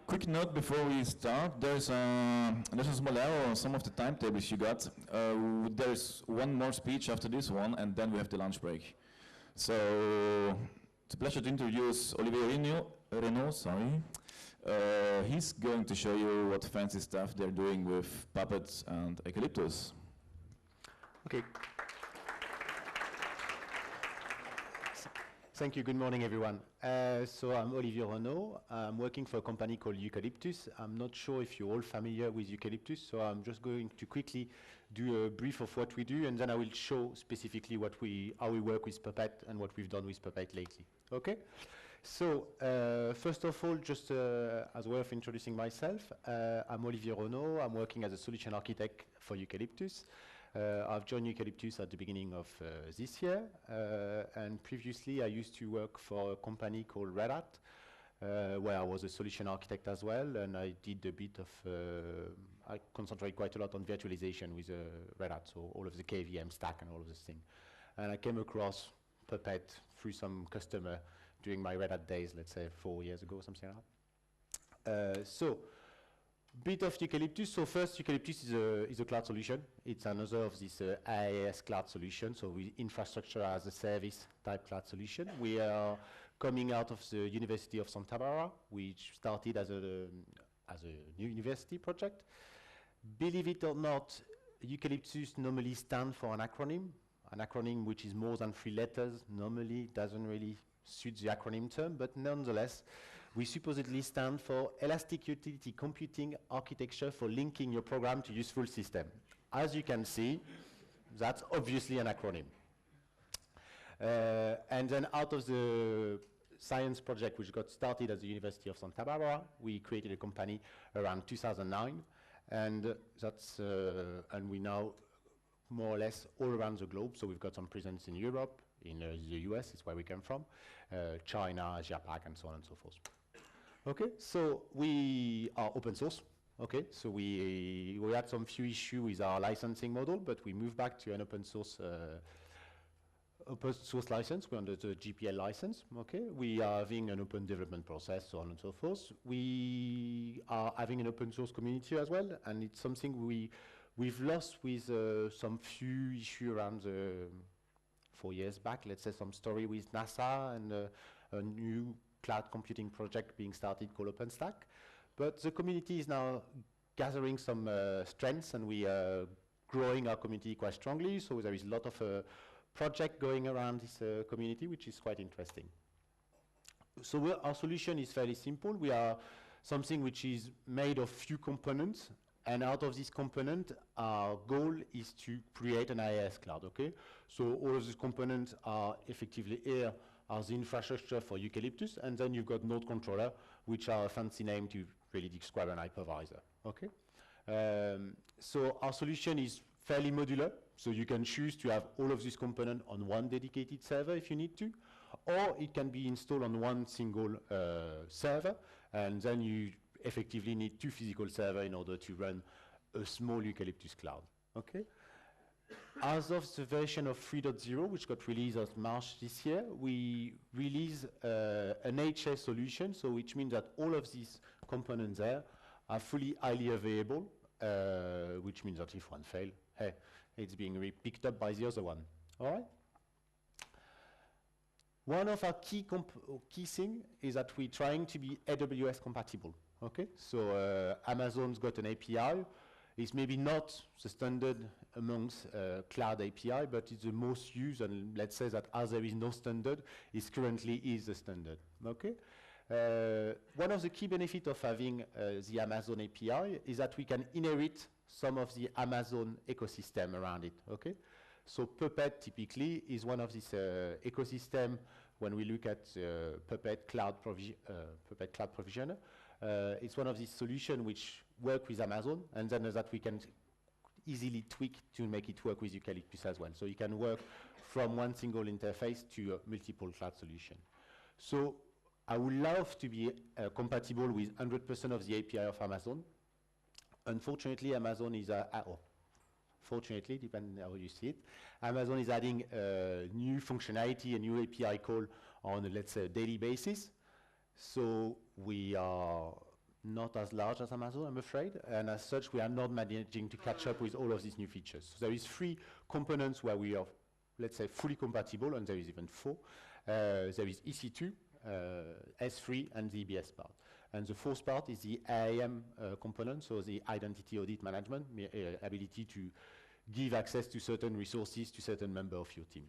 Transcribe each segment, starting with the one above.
Quick note before we start, there's a small error on some of the timetables you got. There's one more speech after this one, and then we have the lunch break. So it's a pleasure to introduce Olivier Renault, sorry. He's going to show you what fancy stuff they're doing with puppets and eucalyptus. Okay. Thank you. Good morning, everyone. So I'm Olivier Renault. I'm working for a company called Eucalyptus. I'm not sure if you're all familiar with Eucalyptus, so I'm just going to quickly do a brief of what we do, and then I will show specifically how we work with Puppet and what we've done with Puppet lately. Okay? So first of all, just as a way of introducing myself, I'm Olivier Renault. I'm working as a solution architect for Eucalyptus. I've joined Eucalyptus at the beginning of this year, and previously I used to work for a company called Red Hat, where I was a solution architect as well, and I did a bit of, I concentrate quite a lot on virtualization with Red Hat, so all of the KVM stack and all of this thing. And I came across Puppet through some customer during my Red Hat days, let's say 4 years ago, something like that. So, bit of Eucalyptus. So first, Eucalyptus is a cloud solution. It's another of this IaaS cloud solution, so infrastructure as a service type cloud solution. We are coming out of the University of Santa Barbara, which started as a new university project. Believe it or not, Eucalyptus normally stands for an acronym which is more than 3 letters. Normally doesn't really suit the acronym term, but nonetheless, we supposedly stand for Elastic Utility Computing Architecture for Linking Your Program to Useful System. As you can see, that's obviously an acronym. And then out of the science project, which got started at the University of Santa Barbara, we created a company around 2009, and and we now more or less all around the globe. So we've got some presence in Europe, in the US, is where we come from, China, Asia Pac, and so on and so forth. Okay, so we are open source. Okay, so we had some few issues with our licensing model, but we moved back to an open source license. We're under the GPL license. Okay, we are having an open development process, so on and so forth. We are having an open source community as well, and it's something we've lost with some few issues around 4 years back. Let's say some story with NASA and a new cloud computing project being started called OpenStack. But the community is now gathering some strengths, and we are growing our community quite strongly. So there is a lot of project going around this community, which is quite interesting. So our solution is fairly simple. We are something which is made of few components, and out of this component, our goal is to create an IaaS cloud, okay? So all of these components are effectively here are the infrastructure for Eucalyptus, and then you've got node controller, which are a fancy name to really describe an hypervisor, okay? So our solution is fairly modular, so you can choose to have all of these components on one dedicated server if you need to, or it can be installed on one single server, and then you effectively need 2 physical servers in order to run a small Eucalyptus cloud, okay? As of the version of 3.0, which got released in March this year, we release an HS solution, so which means that all of these components there are fully highly available, which means that if one fails, hey, it's being picked up by the other one, all right? One of our key thing is that we're trying to be AWS compatible, okay? So Amazon's got an API. It's maybe not the standard amongst cloud API, but it's the most used, and let's say that as there is no standard, it currently is the standard, okay? One of the key benefits of having the Amazon API is that we can inherit some of the Amazon ecosystem around it, okay? So Puppet typically is one of these ecosystem when we look at Puppet Cloud Provisioner. It's one of these solutions which work with Amazon, and then that we can easily tweak to make it work with Eucalyptus as well. So you can work from one single interface to a multiple cloud solution. So I would love to be compatible with 100% of the API of Amazon. Unfortunately, Amazon is, fortunately, depending on how you see it, Amazon is adding new functionality, a new API call on, let's say, a daily basis. So we are not as large as Amazon, I'm afraid, and as such, we are not managing to catch up with all of these new features. So there is 3 components where we are, let's say, fully compatible, and there is even 4. There is EC2, S3, and the EBS part. And the 4th part is the IAM component, so the identity audit management, ability to give access to certain resources to certain members of your team.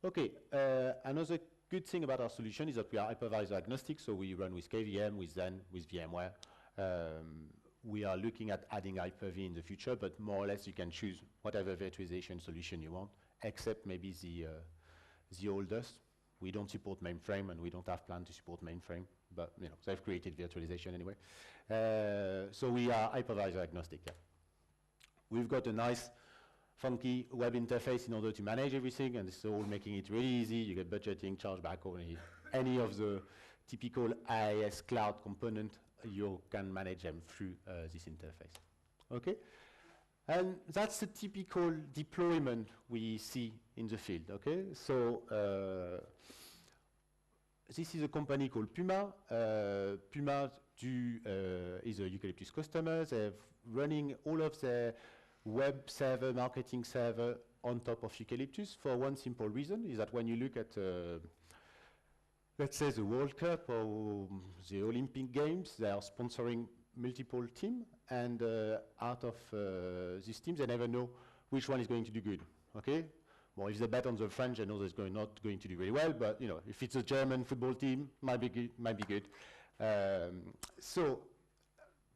Okay, another good thing about our solution is that we are hypervisor agnostic, so we run with KVM, with Zen, with VMware. We are looking at adding Hyper-V in the future, but more or less you can choose whatever virtualization solution you want, except maybe the oldest. We don't support mainframe, and we don't have plan to support mainframe, but you know, they've created virtualization anyway. So we are hypervisor agnostic. Yeah. We've got a nice funky web interface in order to manage everything, and it's all making it really easy. You get budgeting, chargeback, or any of the typical IaaS cloud component, you can manage them through this interface. Okay? And that's the typical deployment we see in the field, okay? So this is a company called Puma. Puma is a Eucalyptus customer. They're running all of their web server, marketing server on top of Eucalyptus for one simple reason, is that when you look at, let's say, the World Cup or the Olympic Games, they are sponsoring multiple teams, and out of these teams, they never know which one is going to do good, okay? Well, if they bet on the French, they know they're not going to do very well, but you know, if it's a German football team, might be good. So,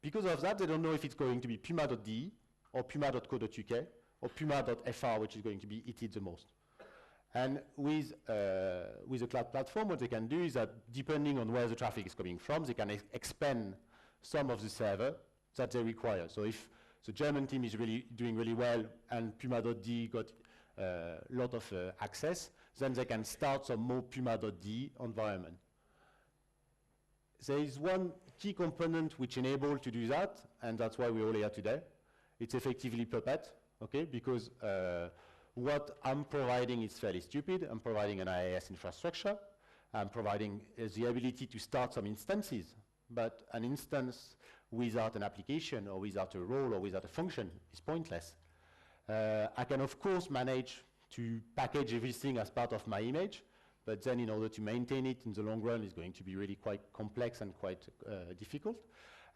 because of that, they don't know if it's going to be puma.de, or puma.co.uk, or puma.fr, which is going to be hit the most. And with a cloud platform, what they can do is that, depending on where the traffic is coming from, they can expand some of the server that they require. So if the German team is doing really well, and puma.de got a lot of access, then they can start some more puma.de environment. There is one key component which enables to do that, and that's why we're all here today. It's effectively Puppet, okay? Because what I'm providing is fairly stupid. I'm providing an IaaS infrastructure. I'm providing the ability to start some instances, but an instance without an application or without a role or without a function is pointless. I can, of course, manage to package everything as part of my image, but then in order to maintain it in the long run is going to be really quite complex and quite difficult.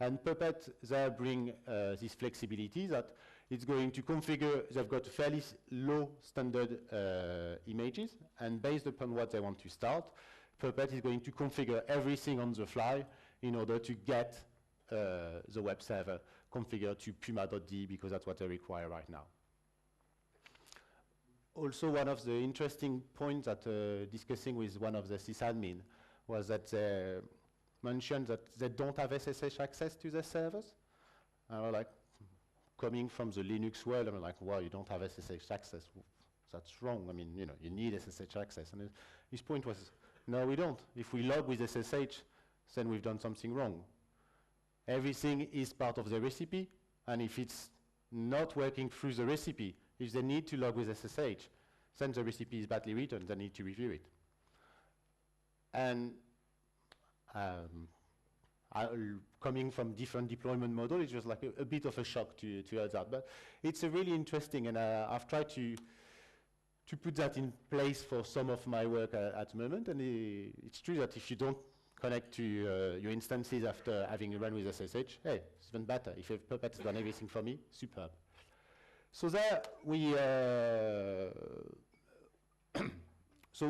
And Puppet, they bring this flexibility that it's going to configure, they've got fairly low standard images, and based upon what they want to start, Puppet is going to configure everything on the fly in order to get the web server configured to puma.de, because that's what they require right now. Also, one of the interesting points that discussing with one of the sysadmin was that they mentioned that they don't have SSH access to their servers. And we're like, coming from the Linux world, I'm like, wow, you don't have SSH access. That's wrong. I mean, you know, you need SSH access. And his point was, no, we don't. If we log with SSH, then we've done something wrong. Everything is part of the recipe, and if it's not working through the recipe, if they need to log with SSH, then the recipe is badly written, they need to review it. And coming from different deployment model, it's just like a bit of a shock to hear that. But it's a really interesting, and I've tried to put that in place for some of my work at the moment, and it's true that if you don't connect to your instances after having run with SSH, hey, it's even better. If Puppet's done everything for me, superb. So there we, so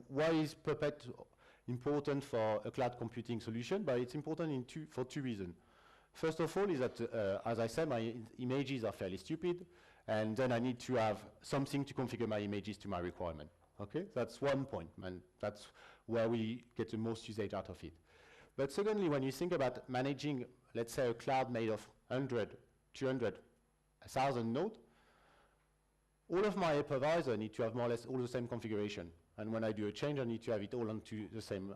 why is Puppet important for a cloud computing solution? But it's important for two reasons. First of all is that, as I said, my images are fairly stupid, and then I need to have something to configure my images to my requirement. Okay, that's one point, and that's where we get the most usage out of it. But secondly, when you think about managing, let's say, a cloud made of 100, 200, 1,000 nodes, all of my hypervisor need to have more or less all the same configuration. And when I do a change, I need to have it all onto the same,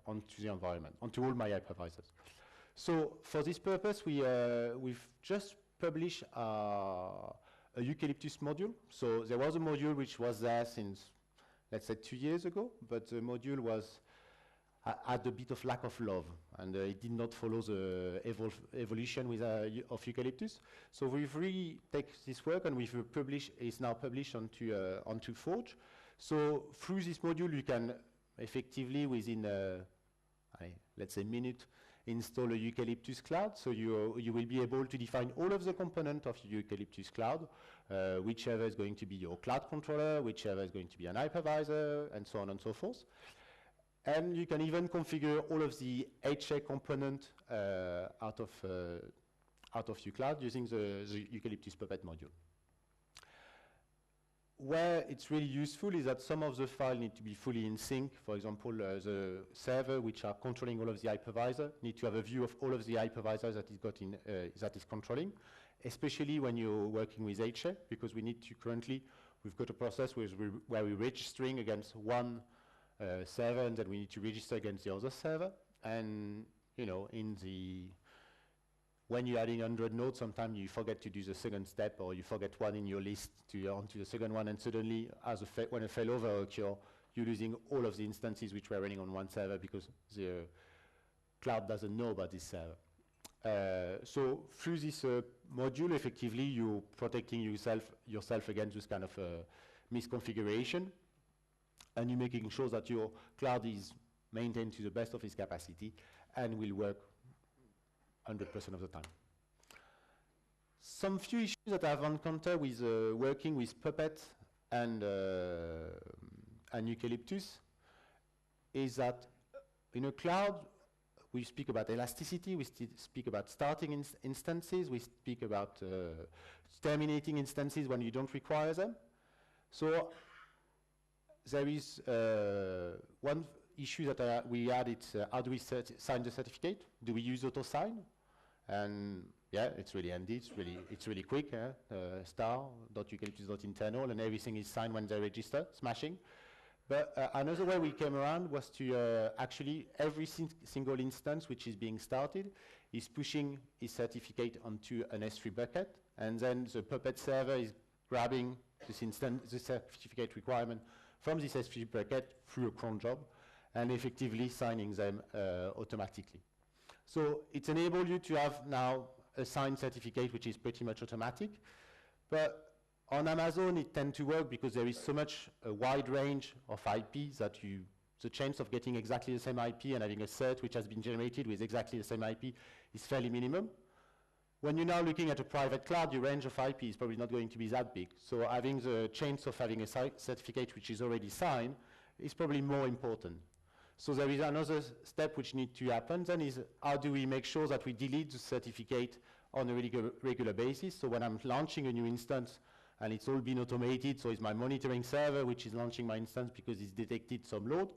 onto the environment, onto all my hypervisors. So for this purpose, we've just published a Eucalyptus module. So there was a module which was there since, let's say, 2 years ago, but the module was had a bit of lack of love, and it did not follow the evolution with, of eucalyptus. So we've really taken this work and we've published, it's now published onto Forge. So through this module, you can effectively, within, let's say, minute, install a eucalyptus cloud. So you will be able to define all of the components of your eucalyptus cloud, whichever is going to be your cloud controller, whichever is going to be an hypervisor, and so on and so forth. And you can even configure all of the HA component out of your cloud using the Eucalyptus Puppet module. Where it's really useful is that some of the files need to be fully in sync. For example, the server which are controlling all of the hypervisor need to have a view of all of the hypervisors that that is controlling, especially when you're working with HA, because we need to currently, we've got a process where we're registering against one server, and then we need to register against the other server. And you know, when you're adding 100 nodes, sometimes you forget to do the second step, or you forget one in your list onto the second one, and suddenly, when a failover occurs, you're losing all of the instances which were running on one server because the cloud doesn't know about this server. So through this module, effectively, you're protecting yourself against this kind of misconfiguration. And you're making sure that your cloud is maintained to the best of its capacity and will work 100% of the time. Some few issues that I've encountered with working with Puppet and Eucalyptus is that in a cloud, we speak about elasticity, we speak about starting instances, we speak about terminating instances when you don't require them. So there is one issue that we had, it's how do we sign the certificate? Do we use auto-sign? And yeah, it's really handy, it's really quick, star.eucalyptus.internal, and everything is signed when they register, smashing. But another way we came around was to actually every single instance which is being started is pushing its certificate onto an S3 bucket, and then the Puppet server is grabbing this the certificate requirement from this S3 bucket through a cron job and effectively signing them automatically. So it enables you to have now a signed certificate which is pretty much automatic. But on Amazon it tends to work because there is so much a wide range of IPs that the chance of getting exactly the same IP and having a cert which has been generated with exactly the same IP is fairly minimum. When you're now looking at a private cloud, your range of IP is probably not going to be that big. So having the chance of having a certificate which is already signed is probably more important. So there is another step which needs to happen then is how do we make sure that we delete the certificate on a regular basis. So when I'm launching a new instance and it's all been automated, so it's my monitoring server which is launching my instance because it's detected some load,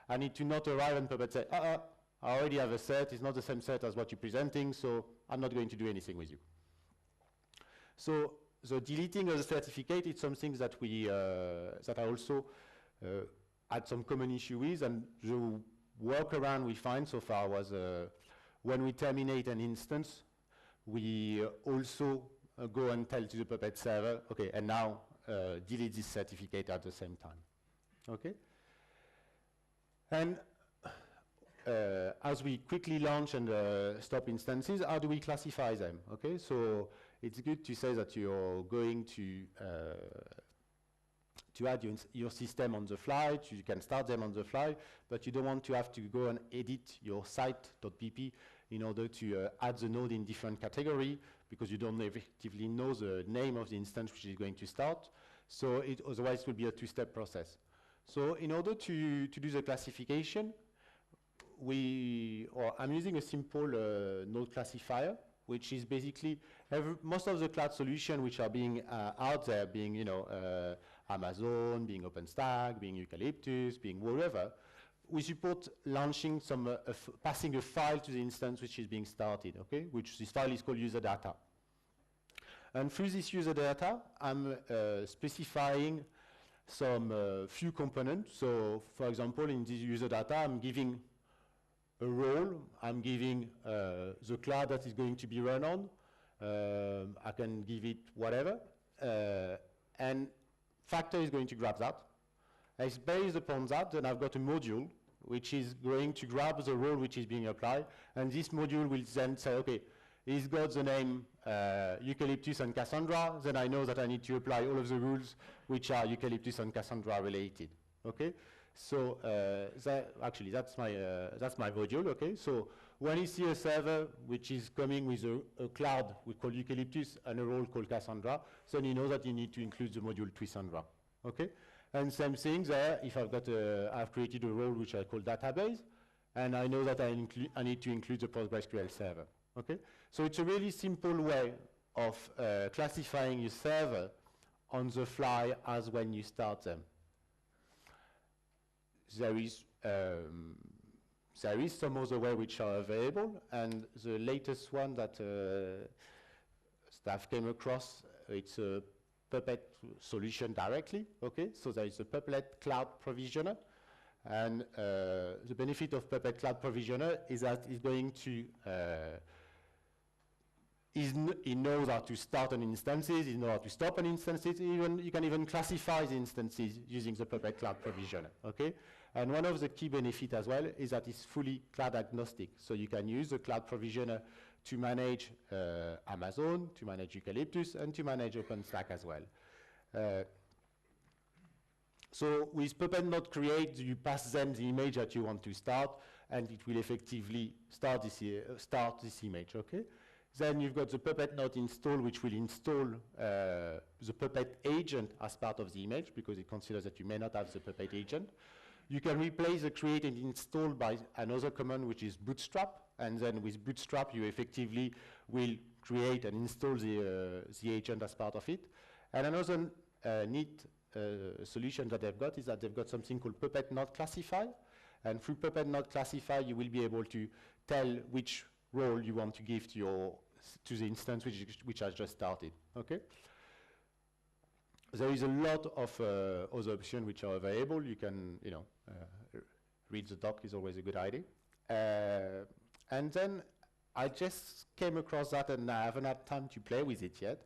I need to not arrive and Puppet say, I already have a cert, it's not the same cert as what you're presenting, so I'm not going to do anything with you. So the deleting of the certificate is something that I also had some common issue with, and the workaround we find so far was when we terminate an instance, we also go and tell to the Puppet server, okay, and now delete this certificate at the same time, okay? And as we quickly launch and stop instances, how do we classify them? Okay, so it's good to say that you're going to add your system on the fly. You can start them on the fly, but you don't want to have to go and edit your site.pp in order to add the node in different category because you don't effectively know the name of the instance which is going to start. So otherwise it will be a two-step process. So in order to do the classification, I'm using a simple node classifier, which is basically most of the cloud solutions which are being out there, being Amazon, being OpenStack, being Eucalyptus, being whatever. We support launching passing a file to the instance which is being started, okay? Which this file is called user data. And through this user data, I'm specifying some few components. So, for example, in this user data, I'm giving a role, I'm giving the cloud that is going to be run on, I can give it whatever, and Factor is going to grab that. It's based upon that, then I've got a module which is going to grab the role which is being applied, and this module will then say, okay, he's got the name Eucalyptus and Cassandra, then I know that I need to apply all of the rules which are Eucalyptus and Cassandra related, okay? So actually that's my module, okay? So when you see a server which is coming with a cloud we call Eucalyptus and a role called Cassandra, then you know that you need to include the module Twisandra, okay? And same thing there, if I've created a role which I call database, and I know that I need to include the PostgreSQL server, okay? So it's a really simple way of classifying your server on the fly as when you start them. There is some other way which are available, and the latest one that staff came across, it's a Puppet solution directly, okay? So there is a Puppet Cloud Provisioner, and the benefit of Puppet Cloud Provisioner is that it's going to, it knows how to start an instances, it knows how to stop an instances, you can even classify the instances using the Puppet Cloud Provisioner, okay? And one of the key benefits as well is that it's fully cloud agnostic. So you can use the Cloud Provisioner to manage Amazon, to manage Eucalyptus, and to manage OpenStack as well. So with Puppet Node Create, you pass them the image that you want to start, and it will effectively start this image, okay? Then you've got the Puppet Node Install, which will install the Puppet agent as part of the image, because it considers that you may not have the Puppet agent. You can replace the create and install by another command, which is bootstrap, and then with bootstrap, you effectively will create and install the agent as part of it. And another neat solution that they've got is that they've got something called Puppet Node Classify, and through Puppet Node Classify, you will be able to tell which role you want to give to the instance which has just started, okay? There is a lot of other options which are available. You can, read the doc is always a good idea. And then I just came across that, and I haven't had time to play with it yet.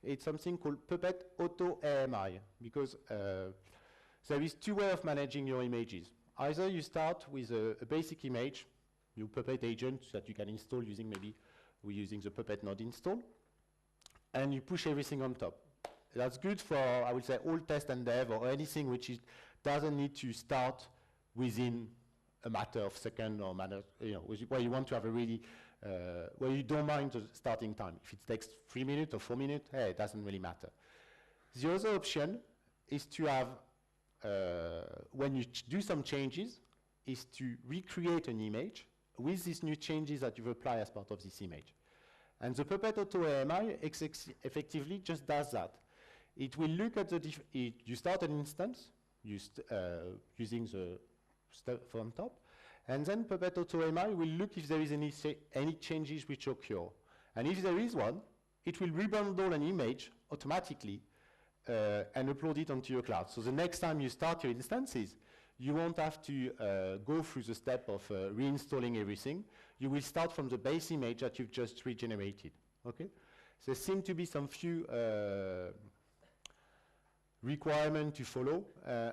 It's something called Puppet Auto AMI, because there is two ways of managing your images. Either you start with a basic image, your Puppet agent that you can install using we're using the Puppet Node Install, and you push everything on top. That's good for, I would say, all test and dev, or anything which doesn't need to start within a matter of seconds, or where you want to have a really, where you don't mind the starting time. If it takes 3 minutes or 4 minutes, hey, it doesn't really matter. The other option is to have, when you do some changes, is to recreate an image with these new changes that you've applied as part of this image. And the Puppet Auto AMI effectively just does that. It will look at you start an instance using the stuff on top, and then Puppet Auto AMI will look if there is any changes which occur. And if there is one, it will rebundle an image automatically and upload it onto your cloud. So the next time you start your instances, you won't have to go through the step of reinstalling everything. You will start from the base image that you've just regenerated, okay? There seem to be some few requirement to follow,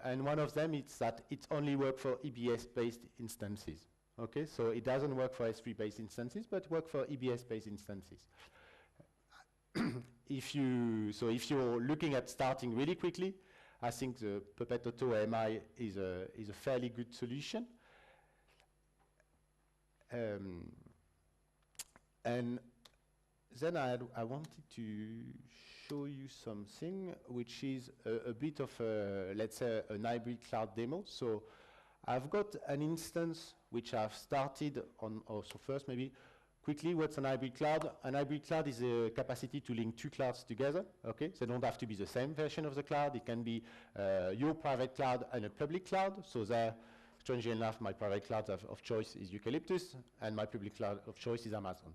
and one of them is that it only works for EBS-based instances. Okay, so it doesn't work for S3-based instances, but work for EBS-based instances. If you're looking at starting really quickly, I think the Puppet Auto AMI is a fairly good solution. And then I wanted to show you something which is a bit of let's say an hybrid cloud demo. So I've got an instance which I've started on. So first maybe quickly, what's an hybrid cloud? An hybrid cloud is a capacity to link two clouds together. Okay, they don't have to be the same version of the cloud. It can be your private cloud and a public cloud. So there, strangely enough, my private cloud of choice is Eucalyptus, and my public cloud of choice is Amazon.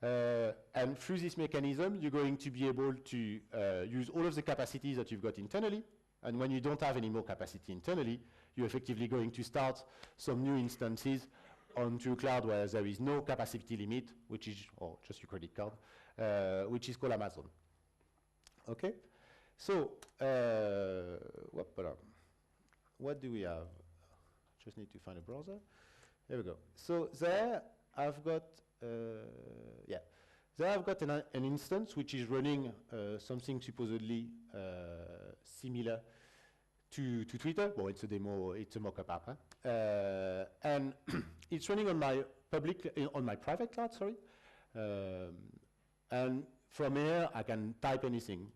And through this mechanism, you're going to be able to use all of the capacities that you've got internally. And when you don't have any more capacity internally, you're effectively going to start some new instances onto a cloud where there is no capacity limit, which is, or just your credit card, which is called Amazon. Okay? So, what do we have? Just need to find a browser. There we go. So there I've got, yeah. There I've got an instance which is running something supposedly similar to Twitter. Well, it's a demo, it's a mock-up app. Huh? And it's running on my on my private cloud, sorry. And from here, I can type anything,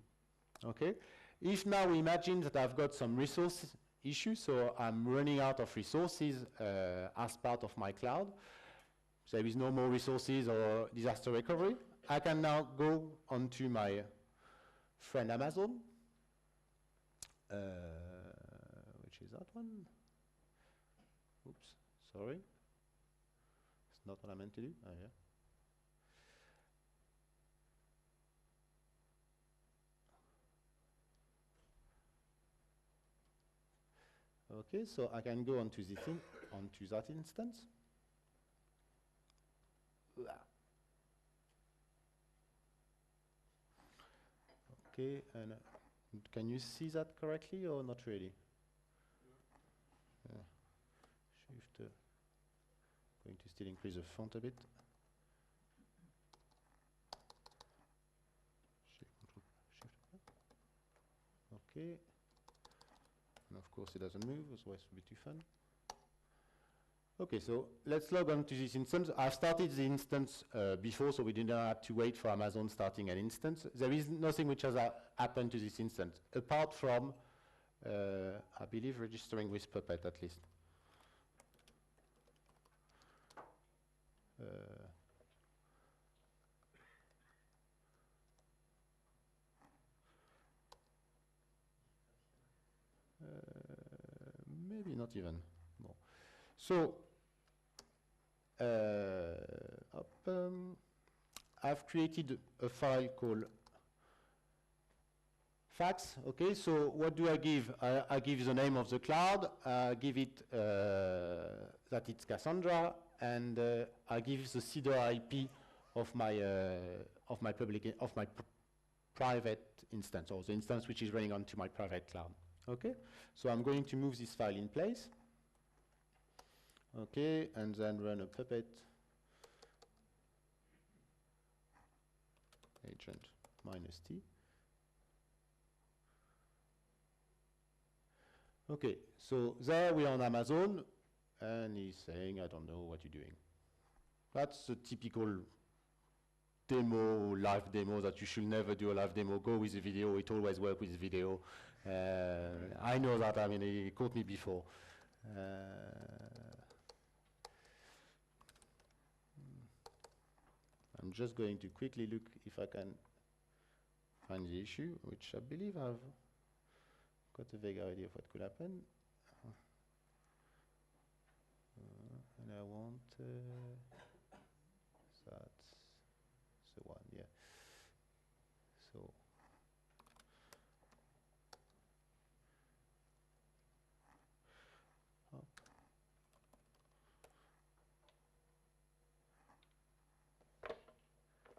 okay? If now we imagine that I've got some resource issues, so I'm running out of resources as part of my cloud, so there is no more resources or disaster recovery, I can now go onto my friend Amazon, which is that one. Oops, sorry. It's not what I meant to do. Oh, yeah. Okay, so I can go onto this onto that instance. Okay, and can you see that correctly or not really? Yeah. Shift. Going to still increase the font a bit. Shift. Okay. And of course it doesn't move, otherwise it would be too fun. Okay, so let's log on to this instance. I've started the instance before, so we did not have to wait for Amazon starting an instance. There is nothing which has happened to this instance, apart from, I believe, registering with Puppet at least. Maybe not even. No. So, I've created a file called facts. Okay, so what do I give? I give the name of the cloud. I give it that it's Cassandra, and I give the CEDAR IP of my private instance, or the instance which is running onto my private cloud. Okay, so I'm going to move this file in place. Okay, and then run a Puppet agent -t. Okay, so there we are on Amazon, and he's saying, I don't know what you're doing. That's a typical demo, live demo, that you should never do a live demo. Go with the video, it always works with the video. I know that, I mean, he caught me before. I'm just going to quickly look if I can find the issue, which I believe I've got a vague idea of what could happen. And I want that's the one, yeah. So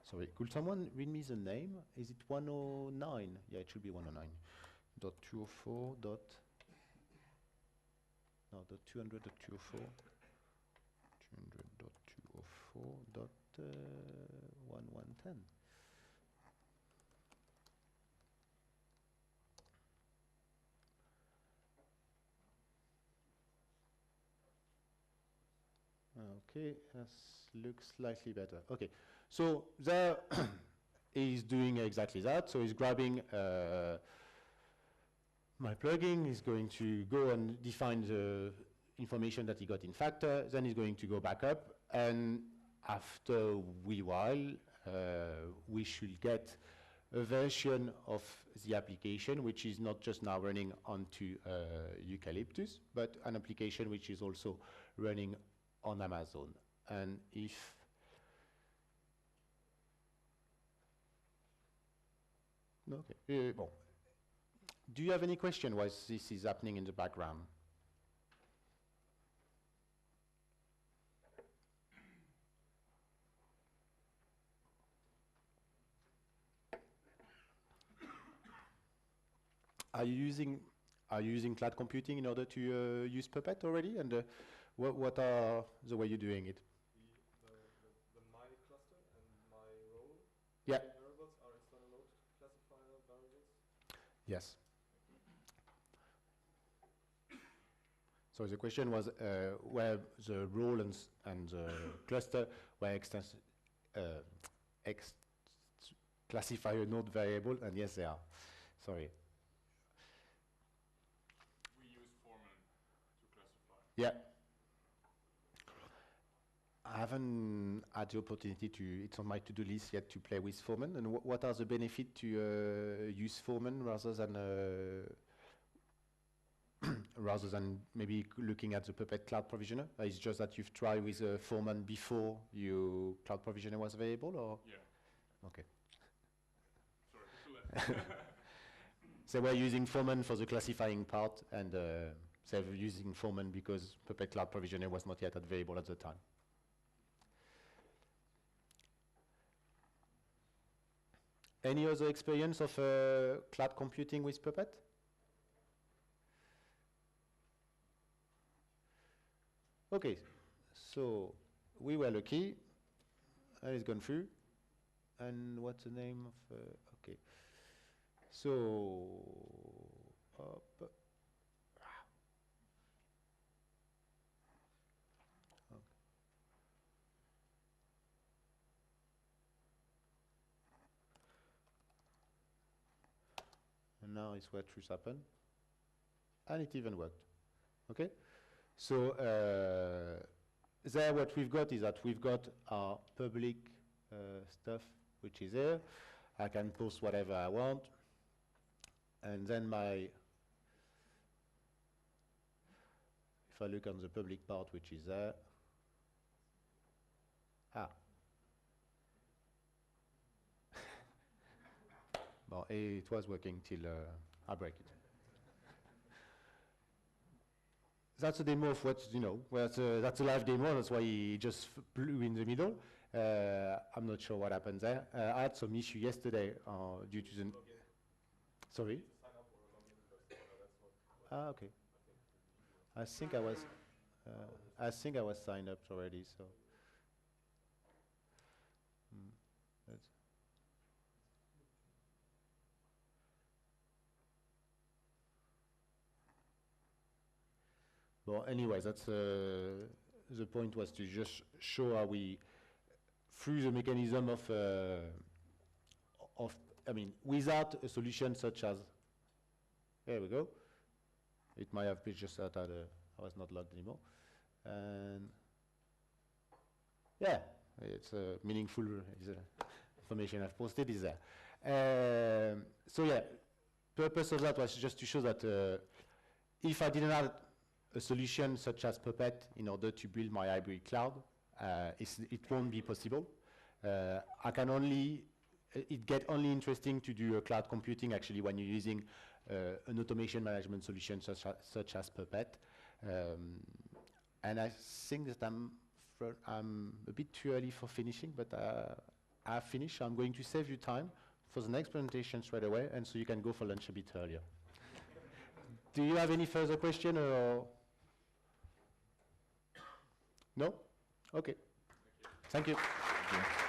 sorry, could someone read me the name? Is it 109? Yeah, it should be 109. .204 dot no .200.204 200.204 dot 1110. Okay, that looks slightly better. Okay, so there is doing exactly that. So he's grabbing my plugin, is going to go and define the information that he got in factor, then he's going to go back up, and after a wee while, we should get a version of the application which is not just now running onto Eucalyptus, but an application which is also running on Amazon. And if okay, bon. Do you have any question why this is happening in the background? Are you using are you using cloud computing in order to use Puppet already? And what are the way you're doing it? The my cluster and my role Yeah. variables are external load classifier variables. Yes. So the question was where the role and the cluster were classifier node variable, and yes, they are. Sorry. We use Foreman to classify. Yeah. I haven't had the opportunity to, it's on my to-do list yet to play with Foreman. And what are the benefits to use Foreman rather than maybe looking at the Puppet Cloud Provisioner? It's just that you've tried with Foreman before your Cloud Provisioner was available, or? Yeah. Okay. Sorry. So we're using Foreman for the classifying part, and they're using Foreman because Puppet Cloud Provisioner was not yet available at the time. Any other experience of cloud computing with Puppet? Okay, so we were lucky, and it's gone through. And what's the name of, okay. So, okay. And now it's where truth happened. And it even worked, okay? So there what we've got is that we've got our public stuff, which is here. I can post whatever I want. And then if I look on the public part, which is there, well, it was working till I break it. That's a demo of what, that's a live demo, that's why he just blew in the middle. I'm not sure what happened there. I had some issue yesterday due to the... Sorry? Okay. I think I was signed up already, so... Well, anyway, that's the point was to just show how we, through the mechanism of without a solution such as, there we go. It might have been just that I was not logged anymore, and yeah, it's meaningful. Information I've posted is there. So yeah, purpose of that was just to show that if I didn't have a solution such as Puppet in order to build my hybrid cloud, it won't be possible. It gets only interesting to do cloud computing actually when you're using an automation management solution such as Puppet. And I think that I'm a bit too early for finishing, but I've finished. I'm going to save you time for the next presentation straight away, and so you can go for lunch a bit earlier. Do you have any further question or? No? Okay. Thank you. Thank you.